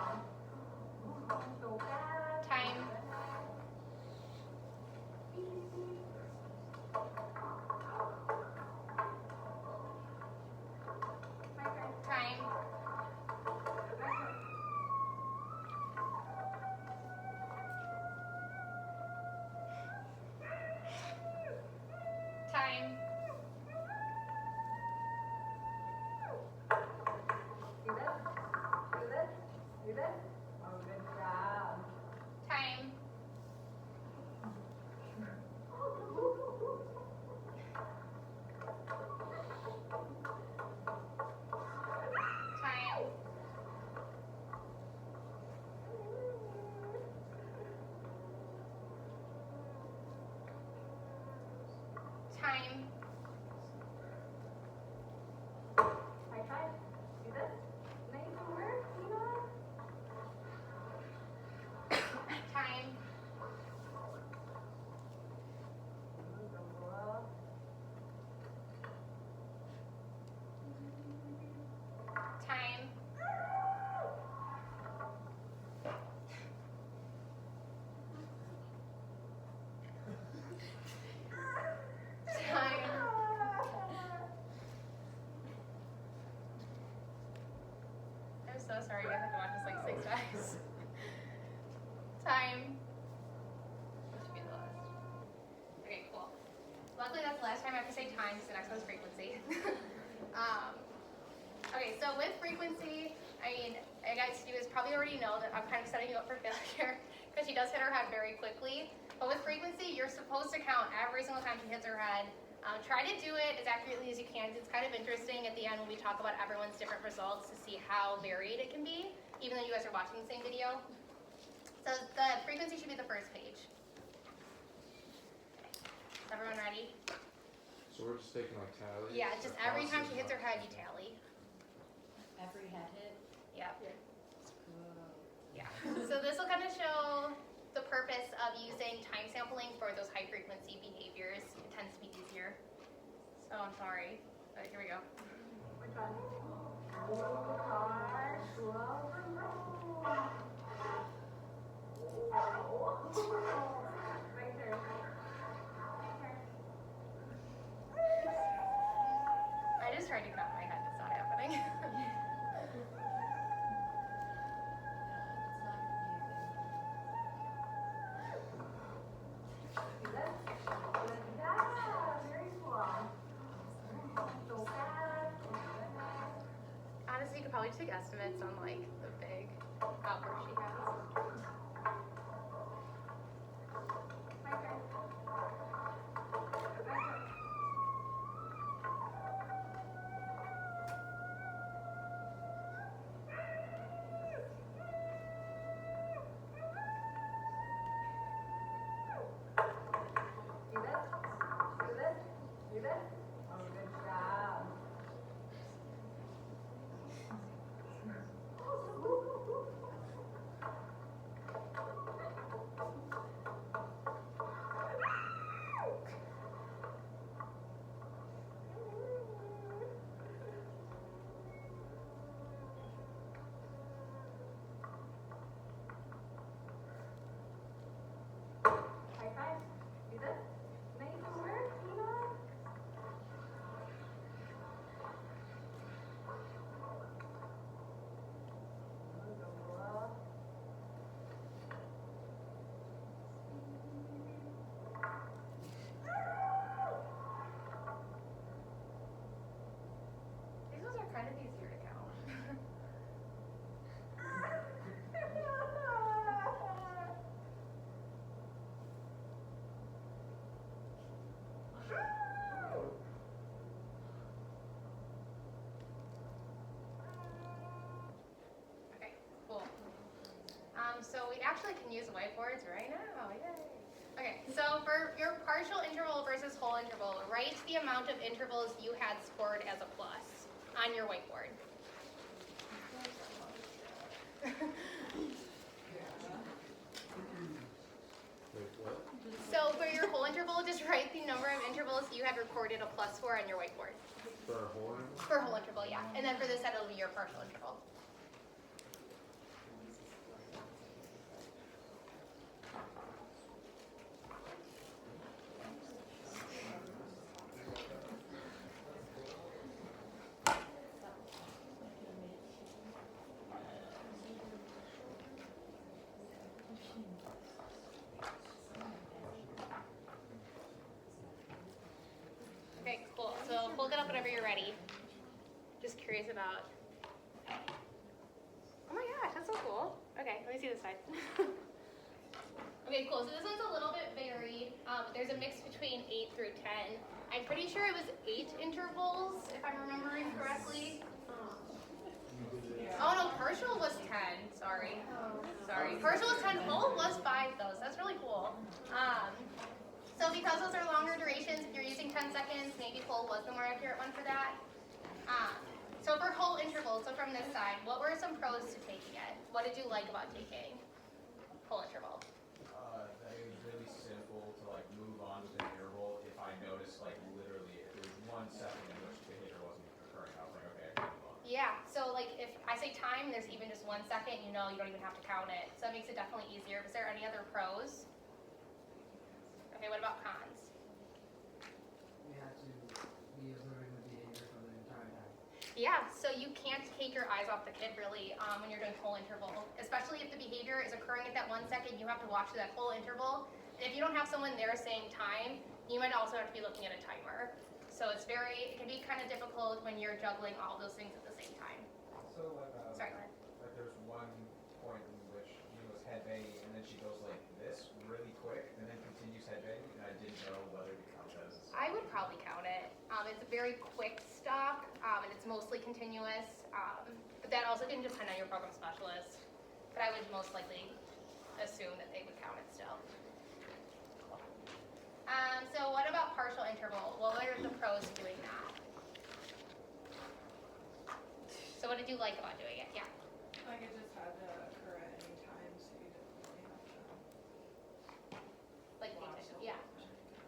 Time. High five. Do this. Nice work, Tina. Time. Time. Time. I'm so sorry, I have to watch this like 6 times. Time. That should be the last. Okay, cool. Luckily that's the last time I have to say time, because the next one's frequency. Okay, so with frequency, I mean, I guess you guys probably already know that I'm kind of setting you up for failure, because she does hit her head very quickly. But with frequency, you're supposed to count every single time she hits her head. Try to do it as accurately as you can. It's kind of interesting at the end when we talk about everyone's different results to see how varied it can be, even though you guys are watching the same video. So the frequency should be the first page. Is everyone ready? So we're just taking like tallies? Yeah, just or every time she crosses, hits her not- head, you tally. Every head hit. Yep. Whoa. Yeah. So this will kind of show the purpose of using time sampling for those high frequency behaviors. It tends to be easier. So I'm sorry, but here we go. Which one? Hard, slow, and roll. Right there. I just tried to cut my head. It's not happening. Do this. Yeah, very slow. So fast. Honestly, you could probably just take estimates on like the big outburst she has. My turn. My turn. Do this. Do this. Do this. Oh, good job. High five. Do this. Nice work, Tina. These ones are kind of easier to count. Okay, cool. So we actually can use whiteboards right now. Yay. Okay, so for your partial interval versus whole interval, write the amount of intervals you had scored as a plus on your whiteboard. Wait, what? So for your whole interval, just write the number of intervals you had recorded a plus for on your whiteboard. For a whole interval? For a whole interval, yeah. And then for this set, it'll be your partial interval. Okay, cool. So hold it up whenever you're ready. Just curious about. Oh my gosh, that's so cool. Okay, let me see this side. Okay, cool. So this one's a little bit varied. There's a mix between 8 through 10. I'm pretty sure it was 8 intervals, if I'm remembering correctly. Oh no, partial was 10. Sorry. Partial was 10. Whole was 5 though, so that's really cool. So So because those are longer durations, if you're using 10 seconds, maybe whole was the more accurate one for that. So for whole intervals, so from this side, what were some pros to taking it? What did you like about taking whole interval? That it was really simple to like move on with an interval if I noticed like literally if there was 1 second in which behavior wasn't occurring. I was like, okay, I can move on. Yeah, so like if I say time, there's even just 1 second, you know, you don't even have to count it. So that makes it definitely easier. Is there any other pros? Okay, what about cons? We have to be observing the behavior for the entire time. Yeah, so you can't take your eyes off the kid really when you're doing whole interval, especially if the behavior is occurring at that 1 second, you have to watch that whole interval. And if you don't have someone there saying time, you might also have to be looking at a timer. So it can be kind of difficult when you're juggling all those things at the same time. So like, Sorry, go ahead. like there's one point in which he was head banging and then she goes like this really quick and then continues head banging and I didn't know whether to count as. I would probably count it. It's a very quick stop, and it's mostly continuous. But that also can depend on your program specialist. But I would most likely assume that they would count it still. So what about partial interval? What were the pros of doing that? So what did you like about doing it? Yeah. Like it just had to occur at any time, so you didn't really have to. Like yeah.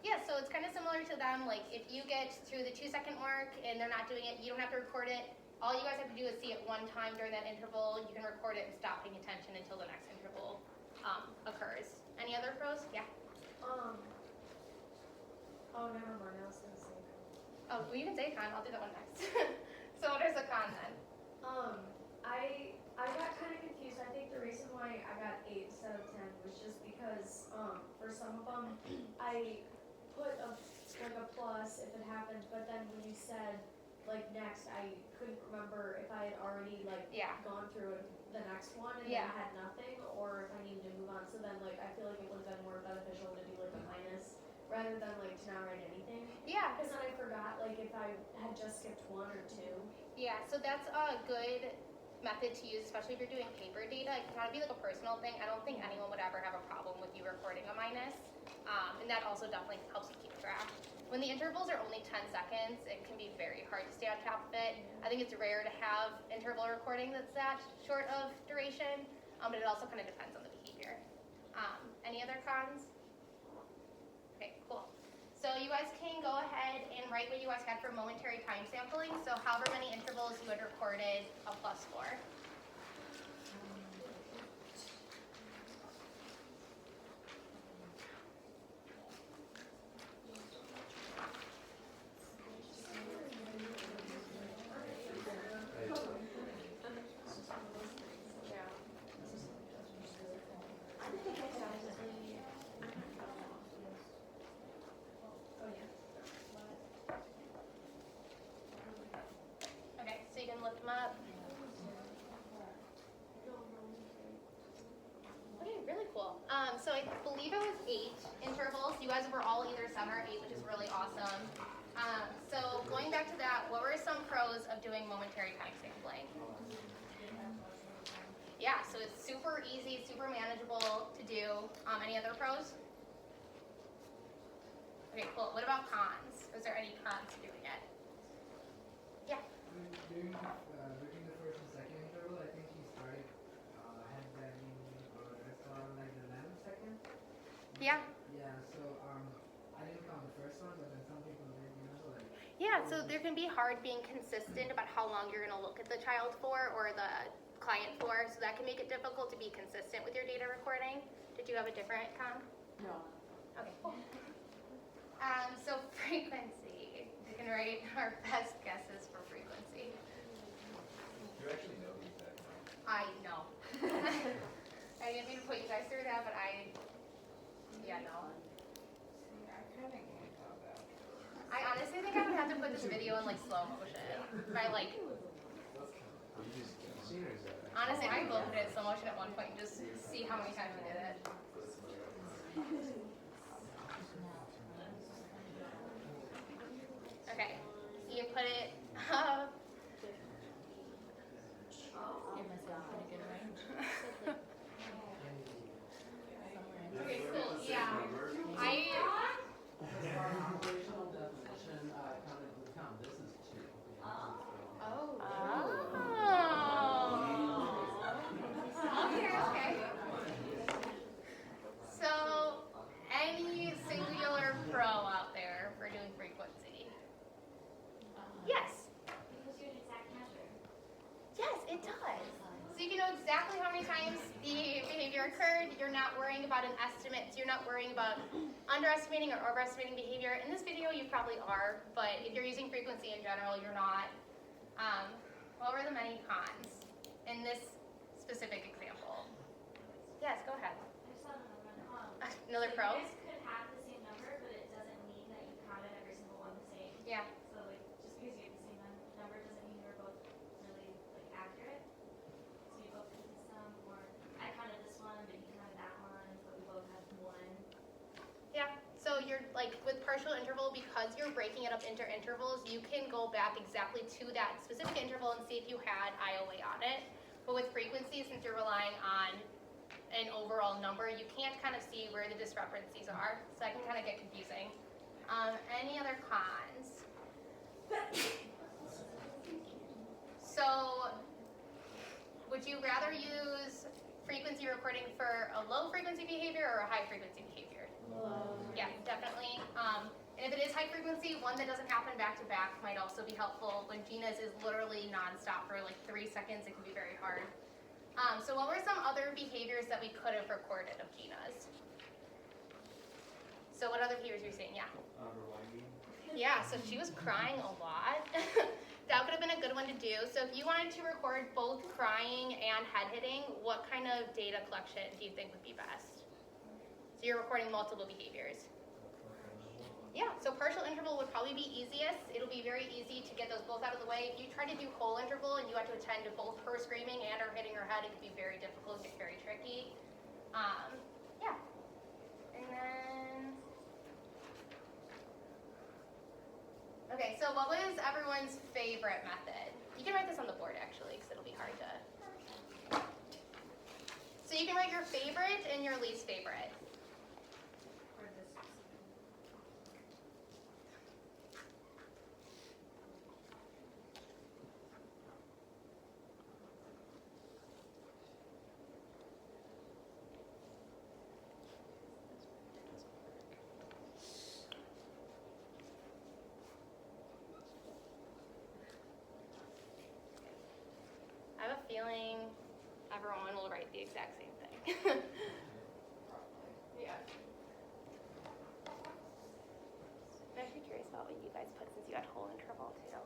Yeah, so it's kind of similar to them. Like if you get through the 2 second mark and they're not doing it, you don't have to record it. All you guys have to do is see it one time during that interval. You can record it and stop paying attention until the next interval occurs. Any other pros? Yeah. Oh, never mind. I was gonna say. Oh, well, you can say con. I'll do that one next. So what is a con then? I got kind of confused. I think the reason why I got 8 instead of 10 was just because for some of them I put a plus if it happened, but then when you said like next, I couldn't remember if I had already gone through the next one and then had nothing, or if I needed to move on. So then like I feel like it would have been more beneficial to do like a minus rather than like to not write anything. Yeah. Because then I forgot like if I had just skipped 1 or 2. Yeah, so that's a good method to use, especially if you're doing paper data. It can kind of be like a personal thing. I don't think anyone would ever have a problem with you recording a minus. And that also definitely helps you keep track. When the intervals are only 10 seconds, it can be very hard to stay on top of it. I think it's rare to have interval recording that's that short of duration, but it also kind of depends on the behavior. Any other cons? Okay, cool. So you guys can go ahead and write what you guys had for momentary time sampling. So however many intervals you had recorded a plus for. Okay, so you can lift them up. Okay, really cool. So I believe it was 8 intervals. You guys were all either 7 or 8, which is really awesome. So going back to that, what were some pros of doing momentary time sampling? Yeah, so it's super easy, super manageable to do. Any other pros? Okay, cool. What about cons? Was there any cons to doing it? Yeah. During the first and second interval, I think he started head banging or rest around like the 11th second. Yeah. Yeah, so I didn't count the first one, but then some people did, you know, like. Yeah, so there can be hard being consistent about how long you're going to look at the child for or the client for, so that can make it difficult to be consistent with your data recording. Did you have a different con? No. Okay, cool. So frequency. You can write our best guesses for frequency. Do you actually know the exact number? I know. I didn't mean to put you guys through that, but no. I honestly think I would have to put this video in like slow motion. By like, honestly, I both did it in slow motion at one point and just see how many times we did it. Okay, you put it up. It must have been a good range. Okay, cool. Yeah. occurred, you're not worrying about an estimate, so you're not worrying about underestimating or overestimating behavior. In this video, you probably are, but if you're using frequency in general, you're not. What were the many cons in this specific example? Yes, go ahead. I just thought another one. Another so pro? You guys could have the same number, but it doesn't mean that you counted every single one the same. Yeah. So like, just because you have the same number doesn't mean you're both really like accurate. So you both could do some, or I counted this one, but you counted that one, but we both had one. Yeah, so you're like with partial interval, because you're breaking it up into intervals, you can go back exactly to that specific interval and see if you had IOA on it. But with frequency, since you're relying on an overall number, you can't kind of see where the discrepancies are. So that can kind of get confusing. Any other cons? So would you rather use frequency recording for a low frequency behavior or a high frequency behavior? Low. Yeah, definitely. And if it is high frequency, one that doesn't happen back to back might also be helpful. When Gina's is literally nonstop for like 3 seconds, it can be very hard. So what were some other behaviors that we could have recorded of Gina's? So what other behaviors were you saying? Yeah. Underlining. Yeah, so she was crying a lot. That could have been a good one to do. So if you wanted to record both crying and head hitting, what kind of data collection do you think would be best? So you're recording multiple behaviors. Yeah, so partial interval would probably be easiest. It'll be very easy to get those both out of the way. If you try to do whole interval and you have to attend to both her screaming and her hitting her head, it could be very difficult, get very tricky. Yeah. And then, okay, so what was everyone's favorite method? You can write this on the board actually, because it'll be hard to. So you can write your favorite and your least favorite. For this specific. I have a feeling everyone will write the exact same thing. Yeah. I'm actually curious about what you guys put since you had whole interval too.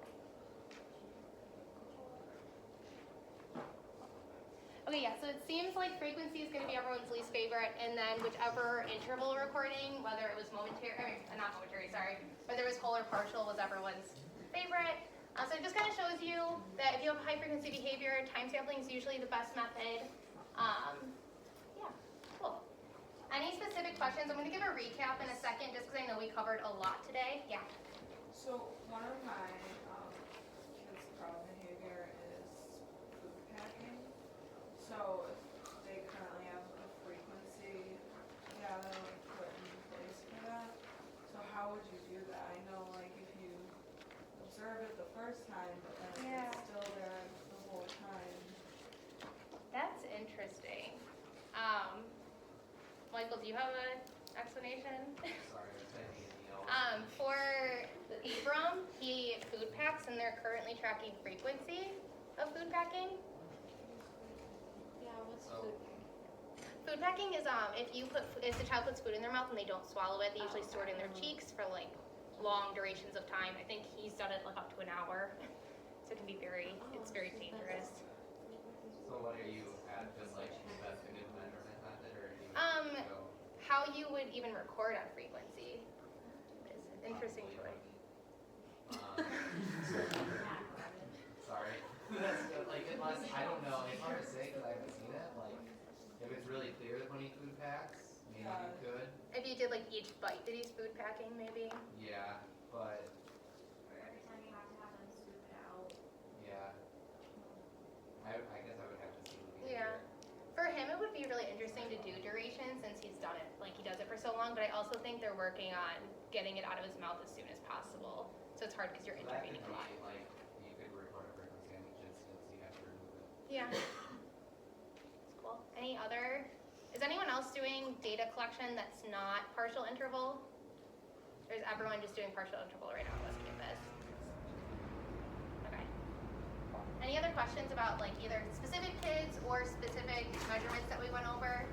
Okay, yeah, so it seems like frequency is going to be everyone's least favorite, and then whichever interval recording, whether it was momentary, not momentary, sorry, whether it was whole or partial, was everyone's favorite. So it just kind of shows you that if you have high frequency behavior, time sampling is usually the best method. Yeah, cool. Any specific questions? I'm going to give a recap in a second just because I know we covered a lot today. Yeah. So one of my kids' problem behavior is food packing. So if they currently have a frequency data like put in place for that, so how would you do that? I know like if you observe it the first time, but then Yeah. it's still there the whole time. That's interesting. Michael, do you have an explanation? Sorry, I was typing in the For Abram, he food packs, and they're currently tracking frequency of food packing. Yeah, what's Oh. food? Food packing is if the child puts food in their mouth and they don't swallow it, they usually store it in their cheeks for like long durations of time. I think he's done it like up to an hour, so it can be it's very dangerous. So what are you at, just like, that's a good measurement method, or do you go? How you would even record on frequency is an interesting choice. Sorry. That's good, like, unless, I don't know, it's hard to say because I haven't seen it, like, if it's really clear when he food packs, maybe you could, If you did like each bite that he's food packing, maybe. yeah, but, Or every time you have to have them scoop it out. yeah. I guess I would have to see the Yeah. behavior. For him, it would be really interesting to do duration since he's done it, like he does it for so long, but I also think they're working on getting it out of his mouth as soon as possible. So it's hard because you're So that could intervening a lot. be, like, you could record a frequency on each instance, you have to remove it. Yeah. That's cool. Is anyone else doing data collection that's not partial interval? Or is everyone just doing partial interval right now at West Campus? Okay. Any other questions about like either specific kids or specific measurements that we went over?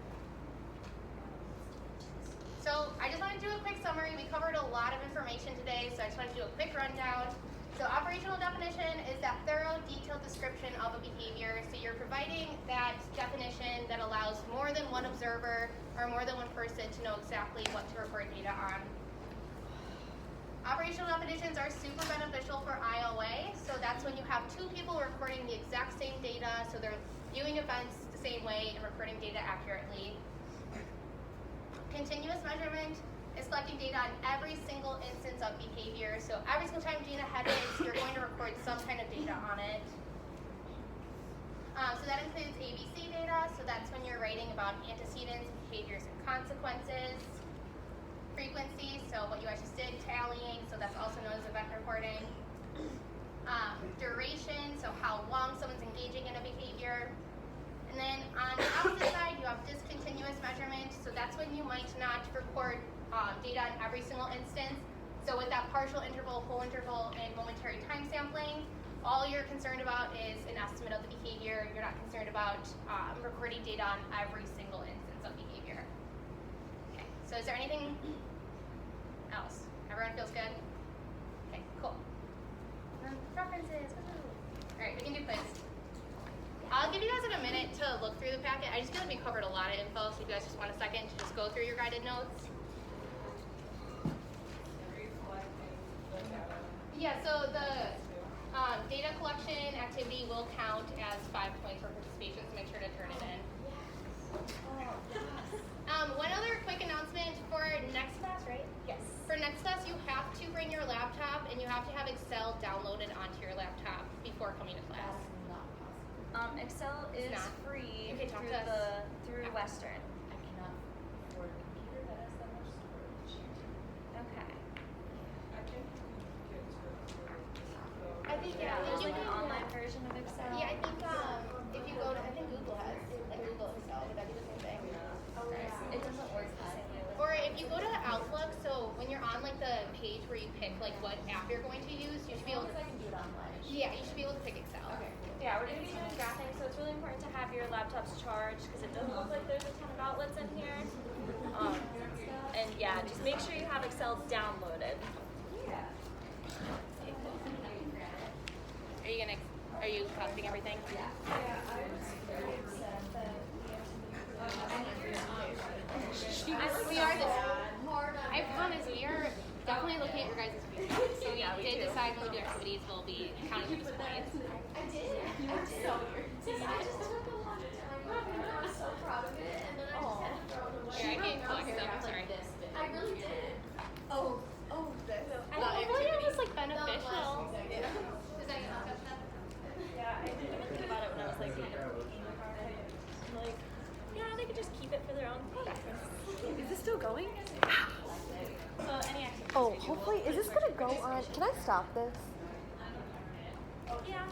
we covered a lot of information today, so I just wanted to do a quick rundown. So operational definition is that thorough, detailed description of a behavior. So you're providing that definition that allows more than one observer or more than one person to know exactly what to record data on. Operational definitions are super beneficial for IOA. So that's when you have two people recording the exact same data, so they're viewing events the same way and recording data accurately. Continuous measurement is collecting data on every single instance of behavior. So every single time Gina heads, you're going to record some kind of data on it. So that includes ABC data. So that's when you're writing about antecedents, behaviors, and consequences. Frequency, so what you guys just did, tallying. So that's also known as event reporting. Duration, so how long someone's engaging in a behavior. And then on the opposite side, you have discontinuous measurement. So that's when you might not record data in every single instance. So with that partial interval, whole interval, and momentary time sampling, all you're concerned about is an estimate of the behavior. You're not concerned about recording data on every single instance of behavior. Okay, so is there anything else? Everyone feels good? Okay, cool. References, woo-hoo. All right, we can do quiz. I'll give you guys a minute to look through the packet. I just feel like we covered a lot of info, so if you guys just want a second to just go through your guided notes. Yeah, so the data collection activity will count as 5 points for participation, so make sure to turn it in. One other quick announcement for next class, right? Yes. For next class, you have to bring your laptop and you have to have Excel downloaded onto your laptop before coming to class. Excel is free Okay, talk through to us. through Western. I cannot afford a computer that has that much storage. Okay. I think, yeah, There's you like an can, online version of Excel. yeah, I think if you go to, I think Google has, like Google Excel, would that be the same thing? It doesn't work the same way with Or if you go to Outlook, so when you're on like the page where you pick like what app you're going to use, you should be able to, I can do it online. yeah, you should be able to pick Excel. Okay. Yeah, we're going to be doing graphing, so it's really important to have your laptops charged because it doesn't look like there's a ton of outlets in here. And yeah, just make sure you have Excel downloaded. Yeah. Are you copying everything? Yeah, I was very upset that we have to I promise we are definitely looking at your guys' feedback. So we did decide when we do activities we'll be counting those points. I did. I just took a lot of time and I was so proud of it, and then I just had to throw it away. Here, I can collect them, I'm sorry. I really did. Oh, this. I feel like it was like beneficial. Does anyone else have that? Yeah, I didn't even think about it when I was like kind of looking about it. I'm like, yeah, they could just keep it for their own purpose. Is this still going? So any activity. Oh, hopefully, is this gonna go on? Can I stop this? Yeah.